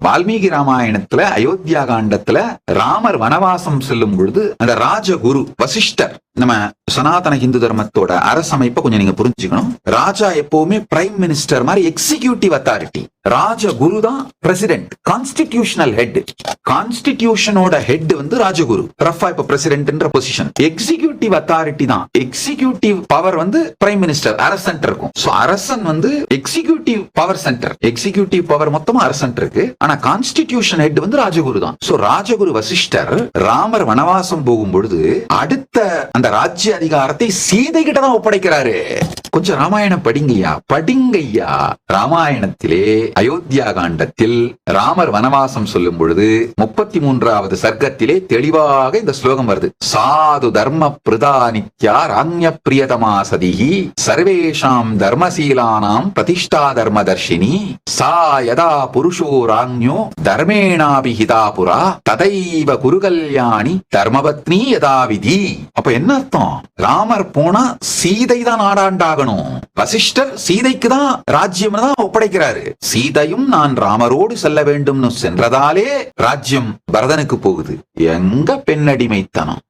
வால்மீகி ராமாயணத்துல அயோத்தியா காண்டத்துல ராமர் வனவாசம் செல்லும் பொழுது அந்த ராஜகுரு வசிஷ்டர், நம்ம சனாதன இந்து தர்மத்தோட அரசமைப்பை கொஞ்சம் நீங்க புரிஞ்சுக்கணும். ராஜா எப்பவுமே பிரைம் மினிஸ்டர் மாதிரி எக்ஸிகியூட்டிவ் அத்தாரிட்டி, ராஜகுரு தான் பிரசிடென்ட், கான்ஸ்டிடியூஷனல் ஹெட். கான்ஸ்டிடியூஷனோட ஹெட் வந்து ராஜகுரு, ரஃபா இப்ப பிரசிடென்ட்ன்ற பொசிஷன். எக்ஸிகியூட்டிவ் அத்தாரிட்டி தான், எக்ஸிகியூட்டிவ் பவர் வந்து பிரைம் மினிஸ்டர் அரசன் இருக்கும். சோ அரசன் வந்து executive power centre, executive power மொத்தமா அரசன் இருக்கு. ஆனா கான்ஸ்டிடியூஷன் ஹெட் வந்து ராஜகுரு தான். சோ ராஜகுரு வசிஷ்டர் ராமர் வனவாசம் போகும் பொழுது அடுத்த அந்த ராஜ்ய அதிகாரத்தை சீதை கிட்ட தான் ஒப்படைக்கிறாரு. கொஞ்சம் ராமாயணம் படிங்கய்யா. ராமாயணத்திலே அயோத்தியா காண்டத்தில் ராமர் வனவாசம் சொல்லும் பொழுது 33வது சர்க்கத்திலே தெளிவாக இந்த ஸ்லோகம் வருது. சாது தர்ம பிரதானித்யா ராண்ய பிரியதமா சதிஹி சர்வேஷாம் தர்மசீலானாம் பிரதிஷ்டா தர்மதர்ஷினி சா யதா புருஷோ ராண்யோ தர்மேணாபிஹிதா புரா ததைவ குருகல்யாணி தர்மபத்னி யதாவிதி. அப்ப என்ன அர்த்தம்? ராமர் போனா சீதை தான் நாடாண்டாகணும். வசிஷ்டர் சீதைக்கு தான் ராஜ்யம் தான் ஒப்படைக்கிறாரு. சீதையும் நான் ராமரோடு செல்ல வேண்டும் சென்றதாலே ராஜ்யம் பரதனுக்கு போகுது. எங்க பெண்ணடிமைத்தனம்!